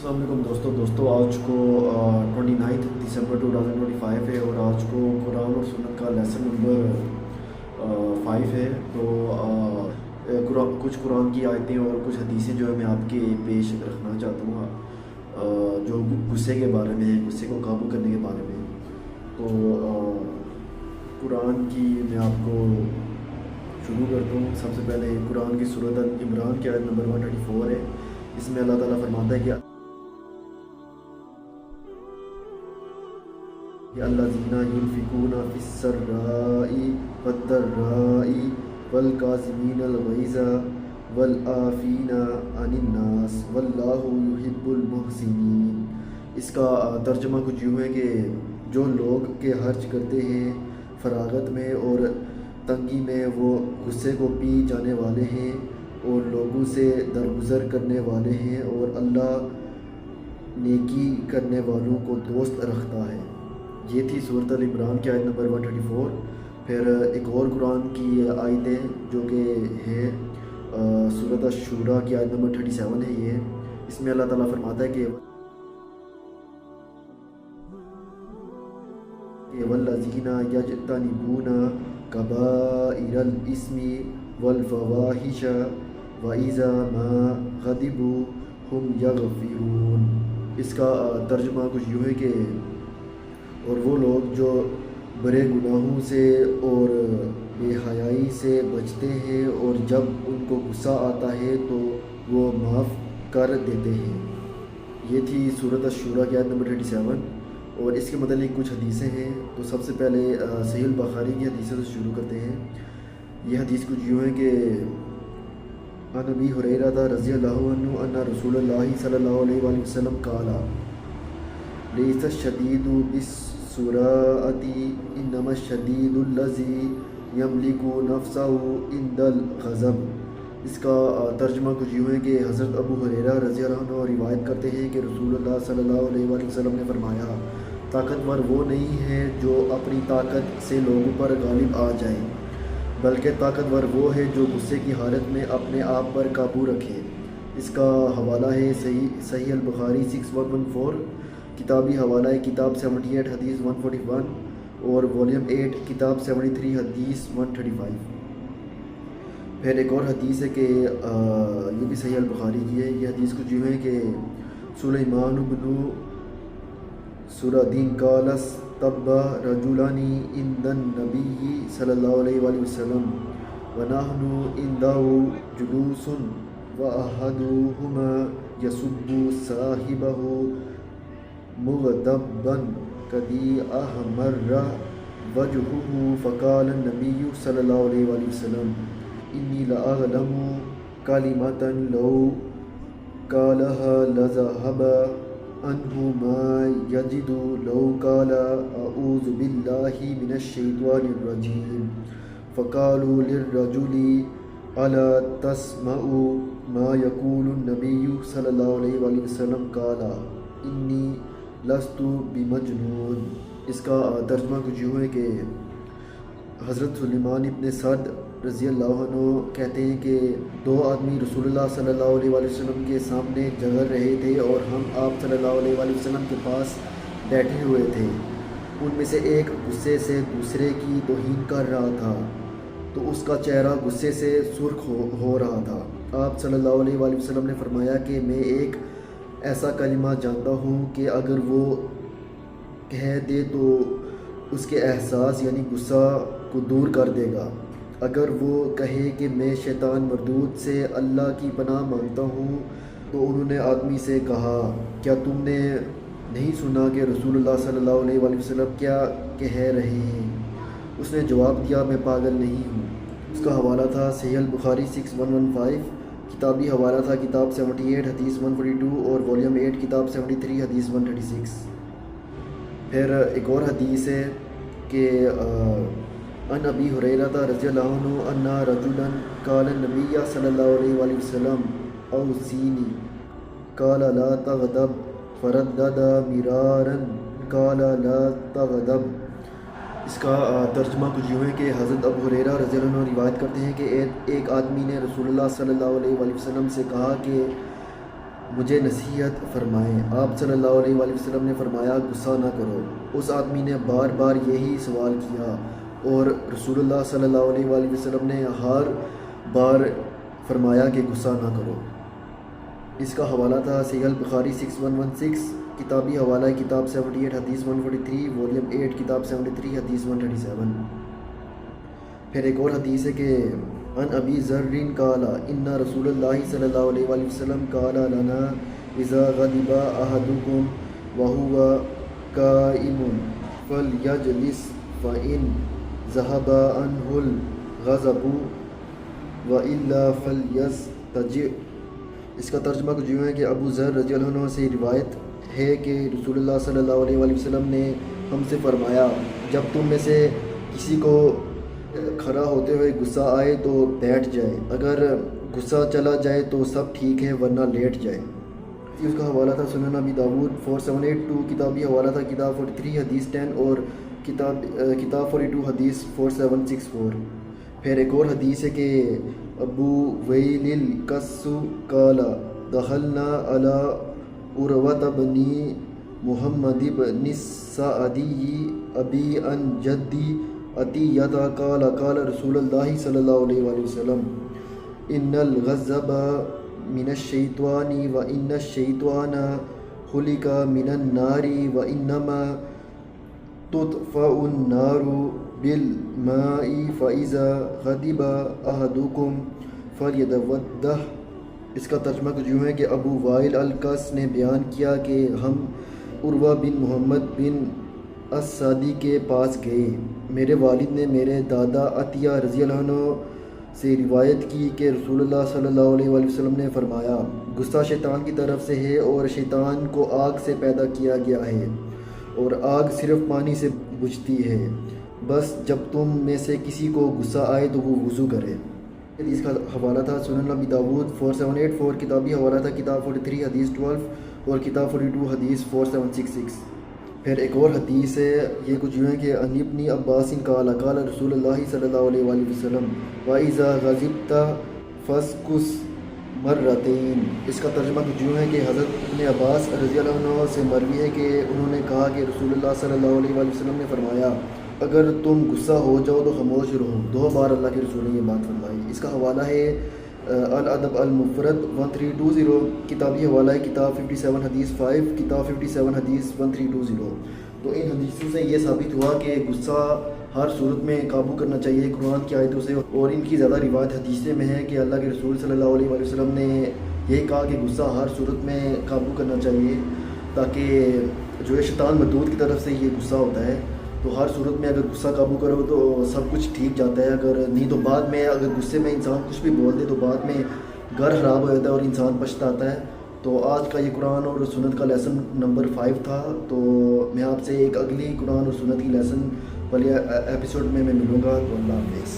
السلام علیکم دوستوں آج کو 29 دسمبر 2025 ہے اور آج کو قرآن اور سنت کا لیسن نمبر 5 ہے۔ تو کچھ قرآن کی آیتیں اور کچھ حدیثیں جو ہے میں آپ کے پیش رکھنا چاہتا ہوں، جو غصے کے بارے میں ہے، غصے کو قابو کرنے کے بارے میں۔ تو قرآن کی میں آپ کو شروع کرتا ہوں۔ سب سے پہلے قرآن کی سورۃ عمران کی آیت نمبر 134 ہے۔ اس میں اللہ تعالیٰ فرماتا ہے کہ الذین ينفقون فی السراء والضراء والکاظمین الغیظ والعافین عن الناس واللہ یحب المحسنین۔ اس کا ترجمہ کچھ یوں ہے کہ جو لوگ کہ خرچ کرتے ہیں فراغت میں اور تنگی میں، وہ غصے کو پی جانے والے ہیں اور لوگوں سے درگزر کرنے والے ہیں، اور اللہ نیکی کرنے والوں کو دوست رکھتا ہے۔ یہ تھی سورۃ عمران کی آیت نمبر 134۔ پھر ایک اور قرآن کی آیت ہے جو کہ ہے سورۃ الشورى کی آیت نمبر 37 ہے۔ یہ اس میں اللہ تعالیٰ فرماتا ہے کہ والذین یجتنبون کبائر الاسم والفواحش واذا ما غضبوا هم یغفرون۔ اس کا ترجمہ کچھ یوں ہے کہ اور وہ لوگ جو برے گناہوں سے اور بے حیائی سے بچتے ہیں اور جب ان کو غصہ آتا ہے تو وہ معاف کر دیتے ہیں۔ یہ تھی سورۃ الشورى کی آیت نمبر 37۔ اور اس کے متعلق کچھ حدیثیں ہیں۔ تو سب سے پہلے صحیح البخاری کی حدیثوں سے شروع کرتے ہیں۔ یہ حدیث کچھ یوں ہے کہ عن ابی ہریرہ رضی اللہ عنہ ان رسول اللہ صلی اللہ علیہ وآلہ وسلم قال لیس الشدید بالسرعۃ انما الشدید الذی یملک نفسہ عند الغضب۔ اس کا ترجمہ کچھ یوں ہے کہ حضرت ابو ہریرہ رضی اللہ عنہ روایت کرتے ہیں کہ رسول اللہ صلی اللہ علیہ وآلہ وسلم نے فرمایا، طاقتور وہ نہیں ہے جو اپنی طاقت سے لوگوں پر غالب آ جائے، بلکہ طاقتور وہ ہے جو غصے کی حالت میں اپنے آپ پر قابو رکھے۔ اس کا حوالہ ہے صحیح البخاری 6114، کتابی حوالہ ہے کتاب 78 حدیث 141 اور والیوم 8 کتاب 73 حدیث 135۔ پھر ایک اور حدیث ہے کہ یہ بھی صحیح البخاری کی ہے۔ یہ حدیث کچھ یوں ہے کہ سلیمان بن سرد قال استب رجلان عند النبی صلی اللہ علیہ وآلہ وسلم ونحن عنده جلوس واحدهما يسب صاحبه مغضبا قد احمر وجهه فقال النبي صلی اللہ علیہ وآلہ وسلم انی لاعلم کلمۃ لو قالها لذهب عنه ما یجد لو قال اعوذ باللہ من الشیطان الرجیم فقالوا للرجل الا تسمع ما یقول النبی صلی اللہ علیہ وآلہ وسلم قال انی لست بمجنون۔ اس کا ترجمہ کچھ یوں ہے کہ حضرت سلیمان ابن سرد رضی اللہ عنہ کہتے ہیں کہ دو آدمی رسول اللہ صلی اللہ علیہ وآلہ وسلم کے سامنے جھگڑ رہے تھے اور ہم آپ صلی اللہ علیہ وآلہ وسلم کے پاس بیٹھے ہوئے تھے۔ ان میں سے ایک غصے سے دوسرے کی توہین کر رہا تھا تو اس کا چہرہ غصے سے سرخ ہو رہا تھا۔ آپ صلی اللہ علیہ وآلہ وسلم نے فرمایا کہ میں ایک ایسا کلمہ جانتا ہوں کہ اگر وہ کہہ دے تو اس کے احساس یعنی غصہ کو دور کر دے گا۔ اگر وہ کہے کہ میں شیطان مردود سے اللہ کی پناہ مانگتا ہوں، تو انہوں نے آدمی سے کہا، کیا تم نے نہیں سنا کہ رسول اللہ صلی اللہ علیہ وآلہ وسلم کیا کہہ رہے ہیں؟ اس نے جواب دیا، میں پاگل نہیں ہوں۔ اس کا حوالہ تھا صحیح البخاری 6115، کتابی حوالہ تھا کتاب 78 حدیث 142 اور والیوم 8 کتاب 73 حدیث 136۔ پھر ایک اور حدیث ہے کہ ان ابی ہریرہ رضی اللہ عنہ ان رجلا قال النبی صلی اللہ علیہ وآلہ وسلم اوصینی قال لا تغضب فردد مرارا قال لا تغضب۔ اس کا ترجمہ کچھ یوں ہے کہ حضرت ابو ہریرہ رضی اللہ عنہ روایت کرتے ہیں کہ ایک آدمی نے رسول اللہ صلی اللہ علیہ وآلہ وسلم سے کہا کہ مجھے نصیحت فرمائیں۔ آپ صلی اللہ علیہ وآلہ وسلم نے فرمایا غصہ نہ کرو۔ اس آدمی نے بار بار یہی سوال کیا اور رسول اللہ صلی اللہ علیہ وآلہ وسلم نے ہر بار فرمایا کہ غصہ نہ کرو۔ اس کا حوالہ تھا صحیح البخاری 6116، کتابی حوالہ ہے کتاب 78 حدیث 143، والیوم 8 کتاب 73 حدیث 137۔ پھر ایک اور حدیث ہے کہ ان ابی ذر قال ان رسول اللہ صلی اللہ علیہ وآلہ وسلم قال لنا اذا غضب احدکم وهو قائم فلیجلس فإن ذهب عنه الغضب وإلا فلیستجع۔ اس کا ترجمہ کچھ یوں ہے کہ ابو ذر رضی اللہ عنہ سے روایت ہے کہ رسول اللہ صلی اللہ علیہ وآلہ وسلم نے ہم سے فرمایا جب تم میں سے کسی کو کھڑا ہوتے ہوئے غصہ آئے تو بیٹھ جائے، اگر غصہ چلا جائے تو سب ٹھیک ہے ورنہ لیٹ جائے۔ اس کا حوالہ تھا سنن ابی داود 4782، کتابی حوالہ تھا کتاب 43 حدیث 10 اور کتاب 42 حدیث 4764۔ پھر ایک اور حدیث ہے کہ ابو ویل القص قال دخلنا علی عروۃ بن محمد بن السعدی ابی عن جدی عطیۃ قال قال رسول اللہ صلی اللہ علیہ وآلہ وسلم ان الغضب من الشیطان وان الشیطان خلق من النار وانما تطفأ النار بالماء فاذا غضب احدکم فلیتودع۔ اس کا ترجمہ کچھ یوں ہے کہ ابو وائل القص نے بیان کیا کہ ہم عروہ بن محمد بن السعدی کے پاس گئے، میرے والد نے میرے دادا عطیہ رضی اللہ عنہ سے روایت کی کہ رسول اللہ صلی اللہ علیہ وآلہ وسلم نے فرمایا غصہ شیطان کی طرف سے ہے اور شیطان کو آگ سے پیدا کیا گیا ہے اور آگ صرف پانی سے بجھتی ہے، بس جب تم میں سے کسی کو غصہ آئے تو وہ وضو کرے۔ اس کا حوالہ تھا سنن ابی داود 4784، کتابی حوالہ تھا کتاب 43 حدیث 12 اور کتاب 42 حدیث 4766۔ پھر ایک اور حدیث ہے، یہ کچھ یوں ہے کہ ان ابن عباس قال قال رسول اللہ صلی اللہ علیہ وآلہ وسلم وَإِذَا غَضِبْتَ فَاسْكُتْ مَرَّتَيْنِ۔ اس کا ترجمہ کچھ یوں ہے کہ حضرت ابن عباس رضی اللہ عنہ سے مروی ہے کہ انہوں نے کہا کہ رسول اللہ صلی اللہ علیہ وآلہ وسلم نے فرمایا اگر تم غصہ ہو جاؤ تو خاموش رہو، 2 بار اللہ کے رسول نے یہ بات فرمائی۔ اس کا حوالہ ہے الادب المفرد 1320، کتابی حوالہ ہے کتاب 57 حدیث 5، کتاب 57 حدیث 1320۔ تو ان حدیثوں سے یہ ثابت ہوا کہ غصہ ہر صورت میں قابو کرنا چاہیے قرآن کی آیتوں سے، اور ان کی زیادہ روایت حدیثیں میں ہے کہ اللہ کے رسول صلی اللہ علیہ وآلہ وسلم نے یہی کہا کہ غصہ ہر صورت میں قابو کرنا چاہیے، تاکہ جو ہے شیطان مردود کی طرف سے یہ غصہ ہوتا ہے، تو ہر صورت میں اگر غصہ قابو کرو تو سب کچھ ٹھیک جاتا ہے، اگر نہیں تو بعد میں اگر غصے میں انسان کچھ بھی بول دے تو بعد میں گھر خراب ہو جاتا ہے اور انسان پچھتاتا ہے۔ تو آج کا یہ قرآن اور سنت کا لیسن نمبر 5 تھا، تو میں آپ سے ایک اگلی قرآن اور سنت کی لیسن والے ایپیسوڈ میں ملوں گا۔ تو اللہ حافظ۔